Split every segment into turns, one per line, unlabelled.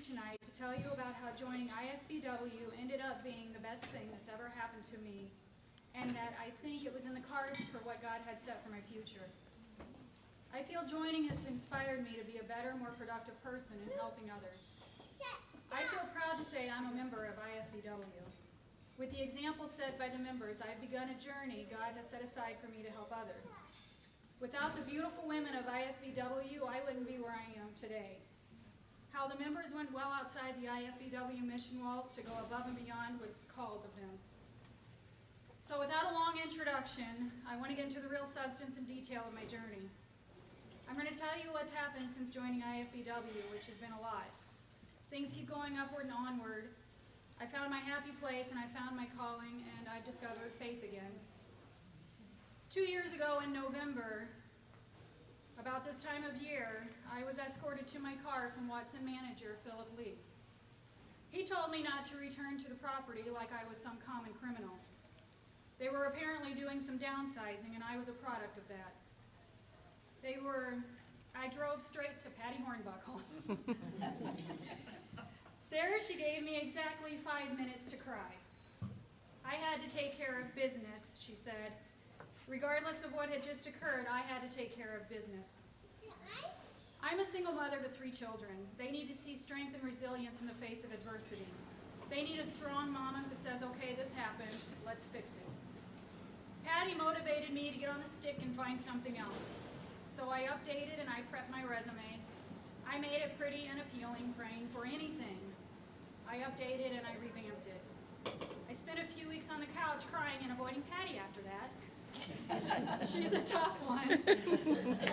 speak tonight to tell you about how joining IFBW ended up being the best thing that's ever happened to me, and that I think it was in the cards for what God had set for my future. I feel joining has inspired me to be a better, more productive person in helping others. I feel proud to say I'm a member of IFBW. With the example set by the members, I've begun a journey God has set aside for me to help others. Without the beautiful women of IFBW, I wouldn't be where I am today. How the members went well outside the IFBW mission walls to go above and beyond was called of them. So without a long introduction, I want to get into the real substance and detail of my journey. I'm going to tell you what's happened since joining IFBW, which has been a lot. Things keep going upward and onward. I found my happy place, and I found my calling, and I've discovered faith again. 2 years ago in November, about this time of year, I was escorted to my car from Watson manager Philip Lee. He told me not to return to the property like I was some common criminal. They were apparently doing some downsizing, and I was a product of that. I drove straight to Patty Hornbuckle. There she gave me exactly 5 minutes to cry. I had to take care of business, she said. Regardless of what had just occurred, I had to take care of business. I'm a single mother to 3 children. They need to see strength and resilience in the face of adversity. They need a strong mama who says, okay, this happened, let's fix it. Patty motivated me to get on the stick and find something else. So I updated and I prepped my resume. I made it pretty and appealing, praying for anything. I updated and I revamped it. I spent a few weeks on the couch crying and avoiding Patty after that. She's a tough one,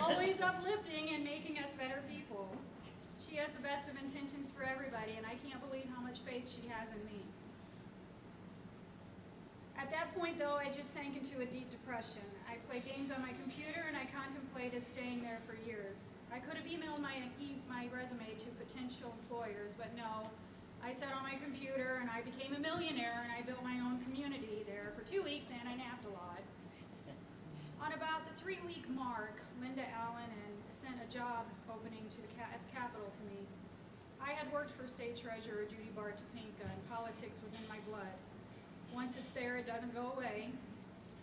always uplifting and making us better people. She has the best of intentions for everybody, and I can't believe how much faith she has in me. At that point, though, I just sank into a deep depression. I played games on my computer, and I contemplated staying there for years. I could have emailed my resume to potential employers, but no. I sat on my computer, and I became a millionaire, and I built my own community there for 2 weeks, and I napped a lot. On about the 3-week mark, Linda Allen sent a job opening at the Capitol to me. I had worked for State Treasurer Judy Bart Topinka, and politics was in my blood. Once it's there, it doesn't go away.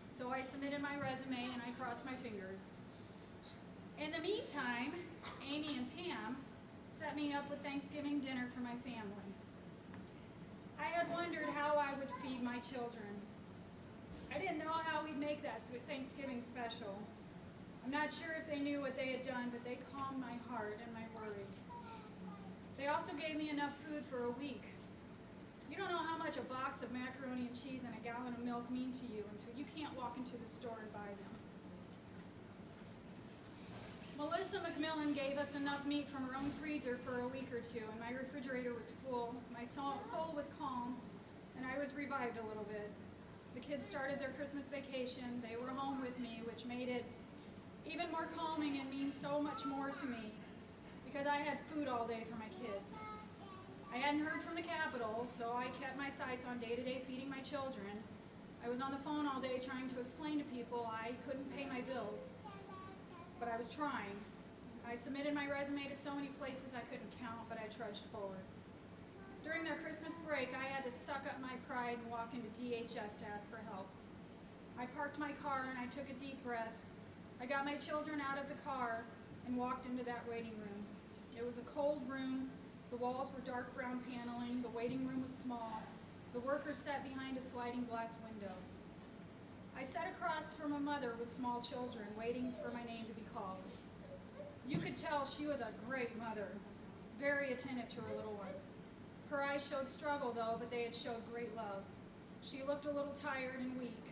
So I submitted my resume and I crossed my fingers. In the meantime, Amy and Pam set me up with Thanksgiving dinner for my family. I had wondered how I would feed my children. I didn't know how we'd make that Thanksgiving special. I'm not sure if they knew what they had done, but they calmed my heart and my worry. They also gave me enough food for a week. You don't know how much a box of macaroni and cheese and a gallon of milk mean to you until you can't walk into the store and buy them. Melissa McMillan gave us enough meat from her own freezer for a week or two, and my refrigerator was full. My soul was calm, and I was revived a little bit. The kids started their Christmas vacation. They were home with me, which made it even more calming and mean so much more to me, because I had food all day for my kids. I hadn't heard from the Capitol, so I kept my sights on day-to-day feeding my children. I was on the phone all day trying to explain to people I couldn't pay my bills, but I was trying. I submitted my resume to so many places I couldn't count, but I trudged forward. During their Christmas break, I had to suck up my pride and walk into DHS to ask for help. I parked my car and I took a deep breath. I got my children out of the car and walked into that waiting room. It was a cold room. The walls were dark brown paneling. The waiting room was small. The workers sat behind a sliding glass window. I sat across from a mother with small children, waiting for my name to be called. You could tell she was a great mother, very attentive to her little ones. Her eyes showed struggle, though, but they had showed great love. She looked a little tired and weak.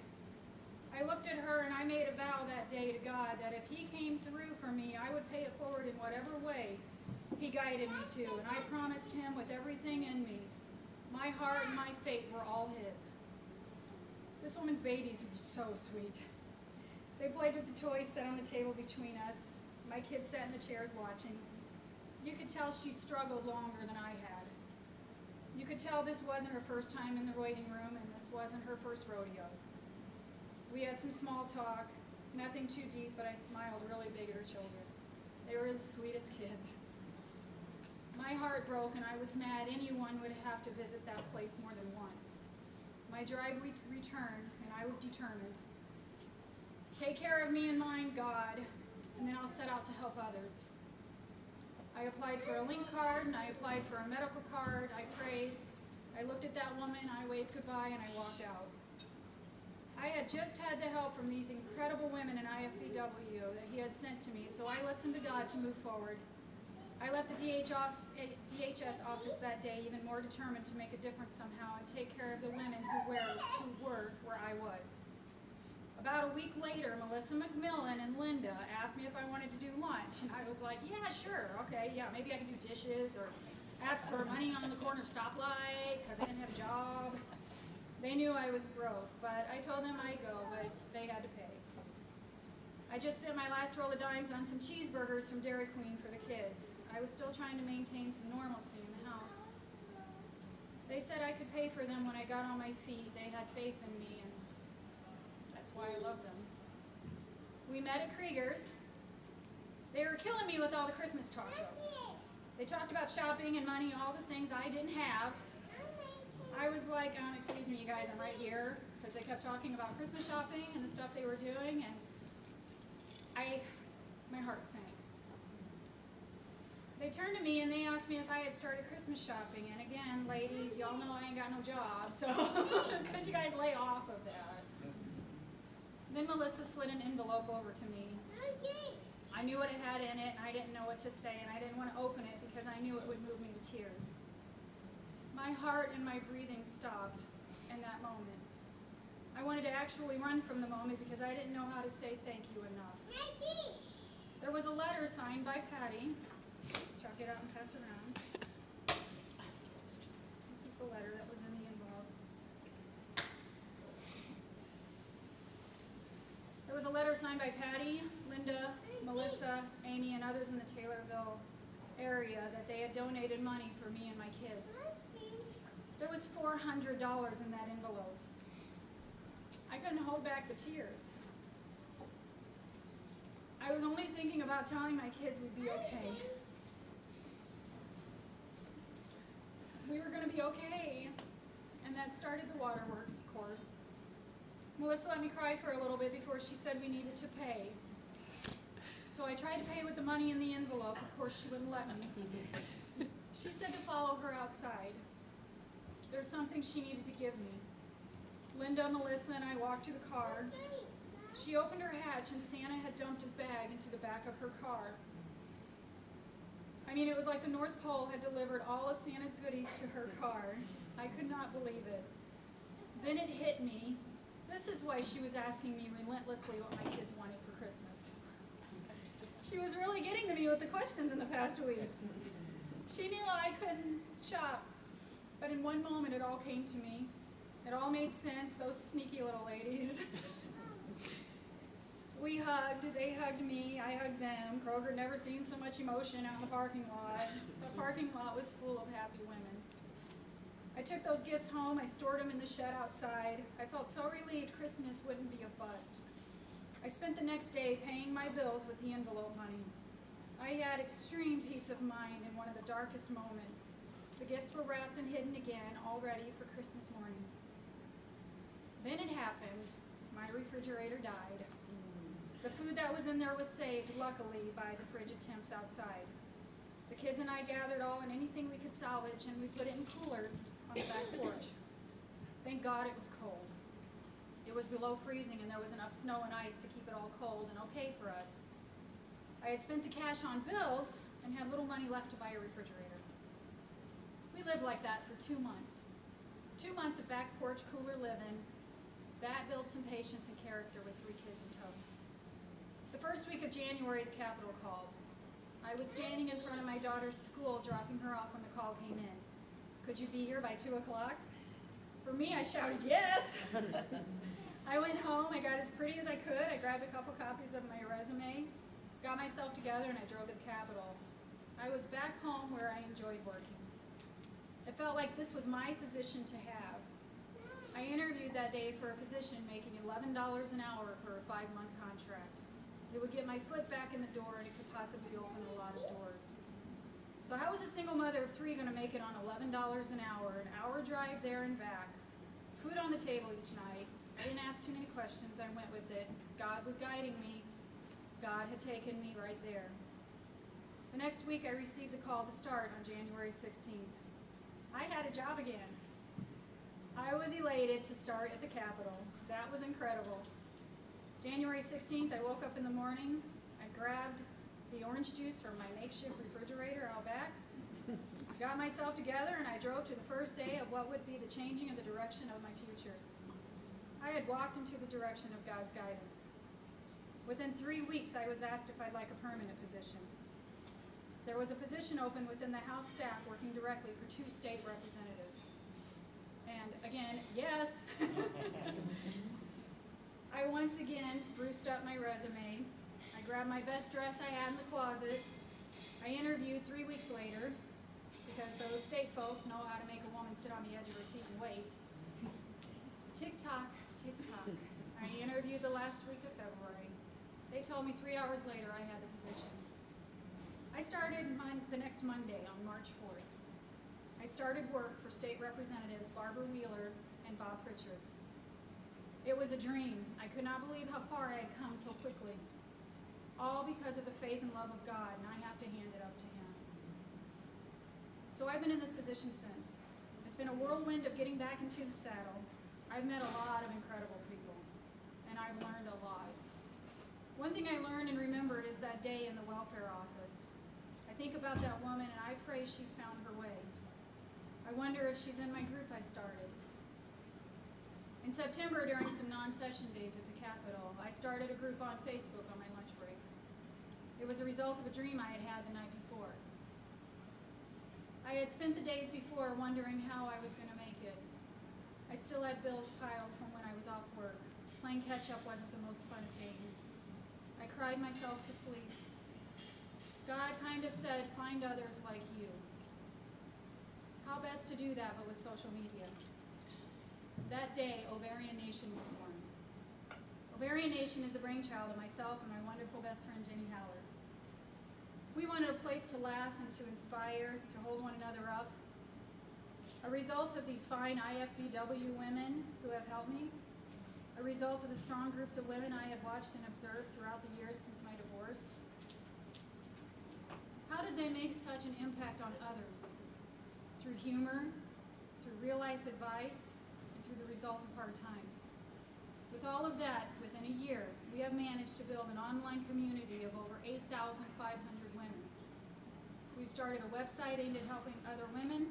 I looked at her and I made a vow that day to God that if He came through for me, I would pay it forward in whatever way He guided me to, and I promised Him with everything in me. My heart and my fate were all His. This woman's babies were so sweet. They played with the toys set on the table between us. My kids sat in the chairs watching. You could tell she struggled longer than I had. You could tell this wasn't her first time in the waiting room, and this wasn't her first rodeo. We had some small talk, nothing too deep, but I smiled really big at her children. They were the sweetest kids. My heart broke, and I was mad anyone would have to visit that place more than once. My drive returned, and I was determined. Take care of me and mine, God, and then I'll set out to help others. I applied for a link card, and I applied for a medical card. I prayed. I looked at that woman, I waved goodbye, and I walked out. I had just had the help from these incredible women in IFBW that he had sent to me, so I listened to God to move forward. I left the DHS office that day even more determined to make a difference somehow and take care of the women who were where I was. About a week later, Melissa McMillan and Linda asked me if I wanted to do lunch, and I was like, yeah, sure, okay, yeah, maybe I can do dishes or ask for money on the corner stoplight because I didn't have a job. They knew I was broke, but I told them I'd go, but they had to pay. I just spent my last roll of dimes on some cheeseburgers from Dairy Queen for the kids. I was still trying to maintain some normalcy in the house. They said I could pay for them when I got on my feet. They had faith in me, and that's why I loved them. We met at Krieger's. They were killing me with all the Christmas talk, though. They talked about shopping and money, all the things I didn't have. I was like, excuse me, you guys, I'm right here, because they kept talking about Christmas shopping and the stuff they were doing, and my heart sank. They turned to me and they asked me if I had started Christmas shopping, and again, ladies, y'all know I ain't got no job, so could you guys lay off of that? Then Melissa slid an envelope over to me. I knew what it had in it, and I didn't know what to say, and I didn't want to open it because I knew it would move me to tears. My heart and my breathing stopped in that moment. I wanted to actually run from the moment because I didn't know how to say thank you enough. There was a letter signed by Patty. Chuck it out and pass it around. This is the letter that was in the envelope. There was a letter signed by Patty, Linda, Melissa, Amy, and others in the Taylorville area that they had donated money for me and my kids. There was $400 in that envelope. I couldn't hold back the tears. I was only thinking about telling my kids we'd be okay. We were going to be okay. And that started the waterworks, of course. Melissa let me cry for a little bit before she said we needed to pay. So I tried to pay with the money in the envelope. Of course, she wouldn't let me. She said to follow her outside. There's something she needed to give me. Linda, Melissa, and I walked to the car. She opened her hatch, and Santa had dumped his bag into the back of her car. I mean, it was like the North Pole had delivered all of Santa's goodies to her car. I could not believe it. Then it hit me. This is why she was asking me relentlessly what my kids wanted for Christmas. She was really getting to me with the questions in the past weeks. She knew I couldn't shop, but in one moment it all came to me. It all made sense, those sneaky little ladies. We hugged, they hugged me, I hugged them. Kroger had never seen so much emotion out in the parking lot. The parking lot was full of happy women. I took those gifts home, I stored them in the shed outside. I felt so relieved Christmas wouldn't be a bust. I spent the next day paying my bills with the envelope money. I had extreme peace of mind in one of the darkest moments. The gifts were wrapped and hidden again, all ready for Christmas morning. Then it happened. My refrigerator died. The food that was in there was saved, luckily, by the fridge attempts outside. The kids and I gathered all and anything we could salvage, and we put it in coolers on the back porch. Thank God it was cold. It was below freezing, and there was enough snow and ice to keep it all cold and okay for us. I had spent the cash on bills and had little money left to buy a refrigerator. We lived like that for 2 months. 2 months of back porch cooler living. That built some patience and character with 3 kids in tow. The first week of January, the Capitol called. I was standing in front of my daughter's school, dropping her off when the call came in. Could you be here by 2 o'clock? For me, I shouted, yes! I went home, I got as pretty as I could, I grabbed a couple copies of my resume, got myself together, and I drove to the Capitol. I was back home where I enjoyed working. It felt like this was my position to have. I interviewed that day for a position making $11 an hour for a 5-month contract. It would get my foot back in the door, and it could possibly open a lot of doors. So how was a single mother of 3 going to make it on $11 an hour drive there and back, food on the table each night? I didn't ask too many questions. I went with it. God was guiding me. God had taken me right there. The next week, I received the call to start on January 16th. I had a job again. I was elated to start at the Capitol. That was incredible. January 16th, I woke up in the morning. I grabbed the orange juice from my makeshift refrigerator out back, got myself together, and I drove to the first day of what would be the changing of the direction of my future. I had walked into the direction of God's guidance. Within 3 weeks, I was asked if I'd like a permanent position. There was a position open within the House staff working directly for 2 state representatives. And again, yes. I once again spruced up my resume. I grabbed my best dress I had in the closet. I interviewed 3 weeks later, because those state folks know how to make a woman sit on the edge of her seat and wait. Tick-tock, tick-tock. I interviewed the last week of February. They told me 3 hours later I had the position. I started the next Monday on March 4th. I started work for state representatives Barbara Wheeler and Bob Pritchard. It was a dream. I could not believe how far I had come so quickly. All because of the faith and love of God, and I have to hand it up to Him. So I've been in this position since. It's been a whirlwind of getting back into the saddle. I've met a lot of incredible people, and I've learned a lot. One thing I learned and remembered is that day in the welfare office. I think about that woman, and I pray she's found her way. I wonder if she's in my group I started. In September, during some non-session days at the Capitol, I started a group on Facebook on my lunch break. It was a result of a dream I had had the night before. I had spent the days before wondering how I was going to make it. I still had bills piled from when I was off work. Playing catch-up wasn't the most fun of games. I cried myself to sleep. God kind of said, find others like you. How best to do that but with social media? That day, Ovarian Nation was born. Ovarian Nation is a brainchild of myself and my wonderful best friend, Jenny Howard. We wanted a place to laugh and to inspire, to hold one another up. A result of these fine IFBW women who have helped me. A result of the strong groups of women I have watched and observed throughout the years since my divorce. How did they make such an impact on others? Through humor, through real-life advice, and through the result of hard times. With all of that, within a year, we have managed to build an online community of over 8,500 women. We've started a website aimed at helping other women,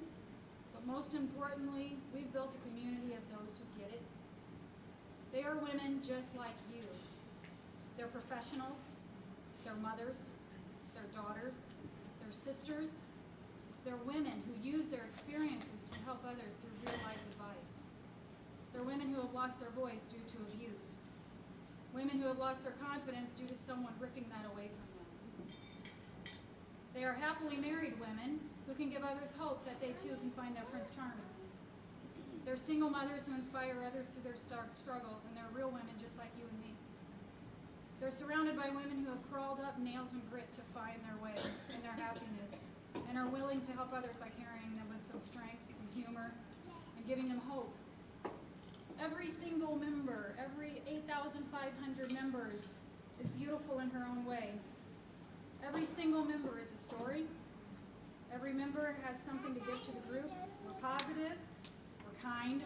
but most importantly, we've built a community of those who get it. They are women just like you. They're professionals, they're mothers, they're daughters, they're sisters. They're women who use their experiences to help others through real-life advice. They're women who have lost their voice due to abuse. Women who have lost their confidence due to someone ripping that away from them. They are happily married women who can give others hope that they too can find their Prince Charming. They're single mothers who inspire others through their struggles, and they're real women just like you and me. They're surrounded by women who have crawled up nails and grit to find their way and their happiness, and are willing to help others by carrying them with some strength, some humor, and giving them hope. Every single member, every 8,500 members, is beautiful in her own way. Every single member is a story. Every member has something to give to the group. We're positive, we're kind,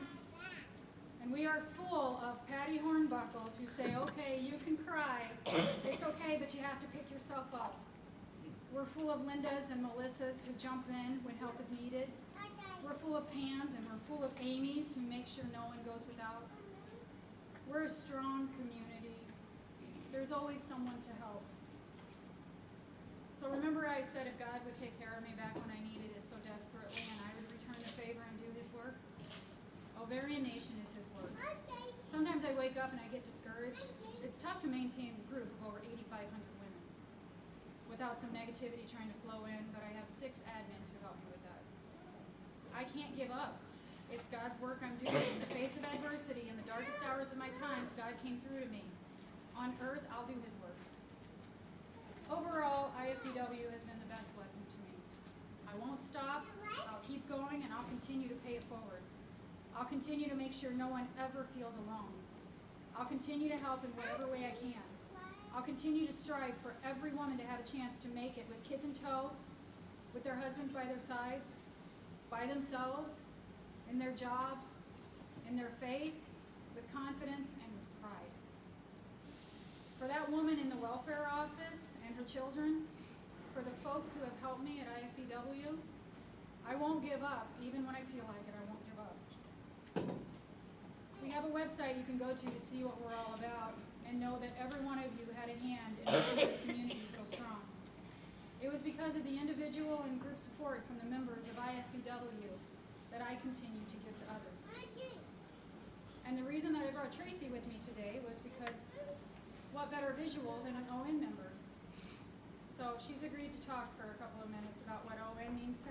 and we are full of Patty Hornbuckles who say, okay, you can cry. It's okay, but you have to pick yourself up. We're full of Lindas and Melissas who jump in when help is needed. We're full of Pams and we're full of Amy's who make sure no one goes without. We're a strong community. There's always someone to help. So remember I said if God would take care of me back when I needed it so desperately and I would return the favor and do His work? Ovarian Nation is His work. Sometimes I wake up and I get discouraged. It's tough to maintain a group of over 8,500 women without some negativity trying to flow in, but I have 6 admins who help me with that. I can't give up. It's God's work I'm doing. In the face of adversity, in the darkest hours of my times, God came through to me. On earth, I'll do His work. Overall, IFBW has been the best blessing to me. I won't stop. I'll keep going, and I'll continue to pay it forward. I'll continue to make sure no one ever feels alone. I'll continue to help in whatever way I can. I'll continue to strive for every woman to have a chance to make it with kids in tow, with their husbands by their sides, by themselves, in their jobs, in their faith, with confidence and with pride. For that woman in the welfare office and her children, for the folks who have helped me at IFBW, I won't give up, even when I feel like it, I won't give up. We have a website you can go to see what we're all about, and know that every one of you had a hand in making this community so strong. It was because of the individual and group support from the members of IFBW that I continue to give to others. And the reason that I brought Tracy with me today was because what better visual than an ON member? So she's agreed to talk for a couple of minutes about what ON means to